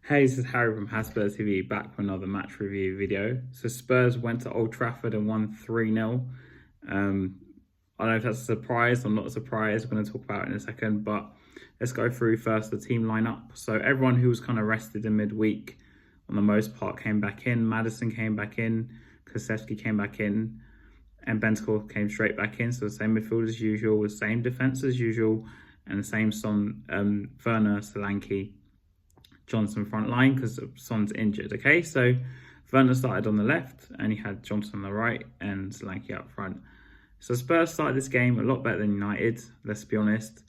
Hey, this is Harry from Spurs TV, back with another match review video. So Spurs went to Old Trafford and won 3-0. I don't know if that's a surprise or not a surprise. We're going to talk about it in a second, but let's go through first the team lineup. So everyone who was kind of rested in midweek, on the most part, came back in. Maddison came back in, Kulusevski came back in, and Bentancur came straight back in. So the same midfield as usual, the same defence as usual, and the same Son, Werner, Solanke, Johnson front line because Son's injured. Okay, so Werner started on the left and he had Johnson on the right and Solanke up front. So Spurs started this game a lot better than United, let's be honest,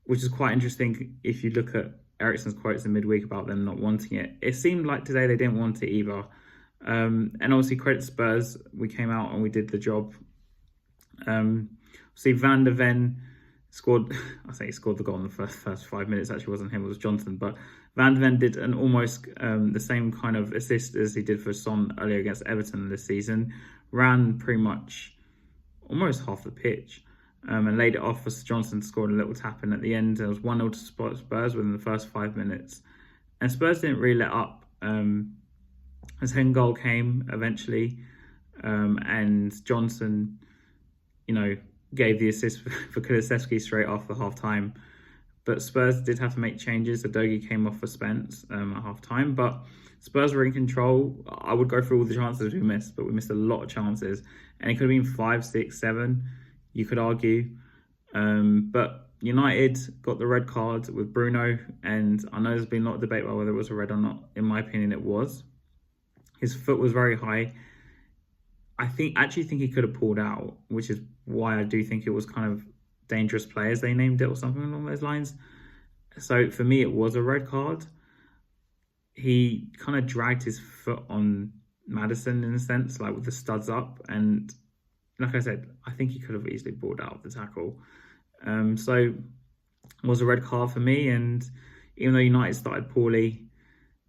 which is quite interesting if you look at Eriksen's quotes in midweek about them not wanting it. It seemed like today they didn't want it either. And obviously credit Spurs, we came out and we did the job. See Van der Ven scored, I say he scored the goal in the first 5 minutes. Actually, it wasn't him, it was Johnson. But Van der Ven did an almost the same kind of assist as he did for Son earlier against Everton this season. Ran pretty much almost half the pitch and laid it off for Johnson, scored a little tap in at the end. It was 1-0 to Spurs within the first 5 minutes. And Spurs didn't really let up. A second goal came eventually. And Johnson, gave the assist for Kulusevski straight off the half-time. But Spurs did have to make changes. Udogie came off for Spence at half-time. But Spurs were in control. I would go through all the chances we missed, but we missed a lot of chances. And it could have been 5, 6, 7, you could argue. But United got the red card with Bruno. And I know there's been a lot of debate about whether it was a red or not. In my opinion, it was. His foot was very high. I actually think he could have pulled out, which is why I do think it was kind of dangerous players, they named it, or something along those lines. So for me, it was a red card. He kind of dragged his foot on Maddison in a sense, like with the studs up. And like I said, I think he could have easily pulled out of the tackle. So it was a red card for me. And even though United started poorly,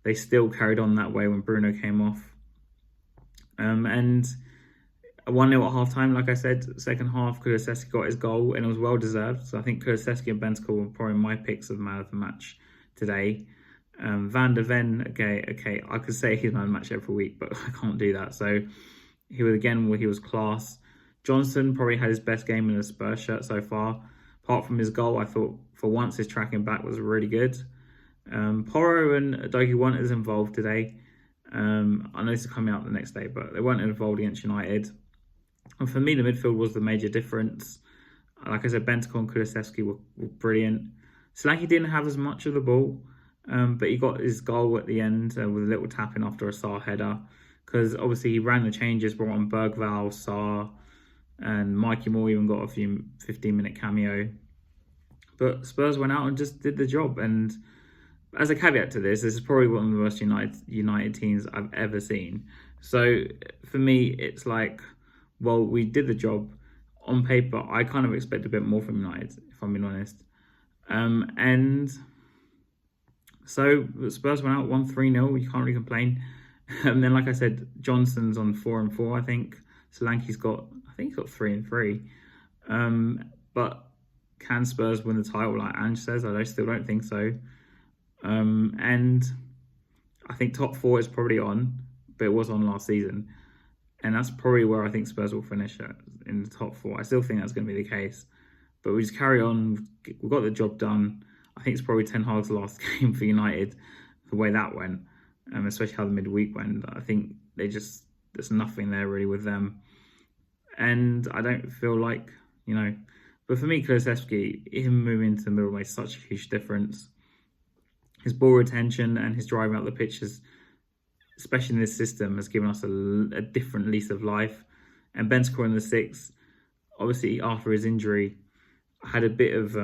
they still carried on that way when Bruno came off. And 1-0 at half-time, like I said. Second half, Kulusevski got his goal, and it was well-deserved. So I think Kulusevski and Bentancur were probably my picks of man of the match today. Van der Ven, okay, I could say he's man of the match every week, but I can't do that. So he was class. Johnson probably had his best game in a Spurs shirt so far. Apart from his goal, I thought for once his tracking back was really good. Porro and Udogie weren't as involved today. I know this is coming out the next day, but they weren't involved against United. And for me, the midfield was the major difference. Like I said, Bentancur and Kulusevski were brilliant. Solanke didn't have as much of the ball, but he got his goal at the end with a little tapping after a Sarr header. Because obviously he ran the changes, brought on Bergvall, Sarr, and Mikey Moore even got a few 15-minute cameo. But Spurs went out and just did the job. And as a caveat to this is probably one of the worst United teams I've ever seen. So for me, it's like, well, we did the job. On paper, I kind of expect a bit more from United, if I'm being honest. And so Spurs went out 1-3-0. You can't really complain. And then, like I said, Johnson's on 4-4, I think. Solanke's got 3-3. But can Spurs win the title like Ange says? I still don't think so. And I think top 4 is probably on, but it was on last season. And that's probably where I think Spurs will finish in the top 4. I still think that's going to be the case. But we just carry on. We've got the job done. I think it's probably Ten Hag's last game for United, the way that went, especially how the midweek went. I think there's nothing there really with them. And I don't feel like, but for me, Kulusevski, him moving to the middle makes such a huge difference. His ball retention and his driving out the pitch, especially in this system, has given us a different lease of life. And Bentancur in the 6, obviously after his injury, had a bit of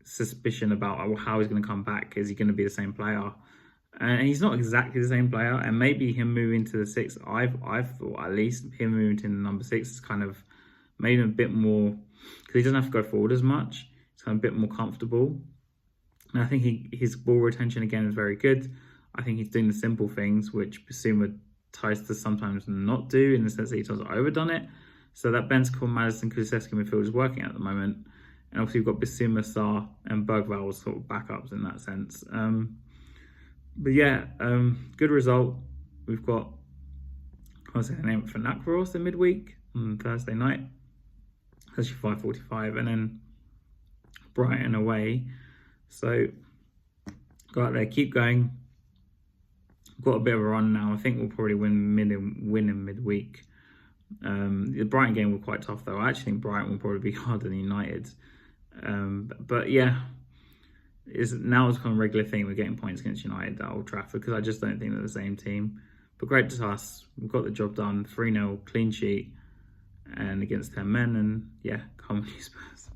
suspicion about how he's going to come back. Is he going to be the same player? And he's not exactly the same player. And maybe him moving to the 6, I've thought at least him moving to the number 6 is kind of made him a bit more, because he doesn't have to go forward as much. He's kind of a bit more comfortable. And I think his ball retention again is very good. I think he's doing the simple things, which Basuma tries to sometimes not do, in the sense that he hasn't overdone it. So that Bentancur, Maddison, Kulusevski midfield is working at the moment. And obviously we've got Bissouma, Sarr and Bergvall as sort of backups in that sense. But yeah, good result. We've got, I was going to name it for Nakvaros in midweek on Thursday night. That's your 5:45, and then Brighton away. So go out there, keep going. Got a bit of a run now. I think we'll probably win in midweek. The Brighton game was quite tough though. I actually think Brighton will probably be harder than United. But yeah, now it's kind of a regular thing. We're getting points against United at Old Trafford because I just don't think they're the same team. But great to us. We've got the job done. 3-0, clean sheet, and against 10 men. And yeah, come on, you Spurs.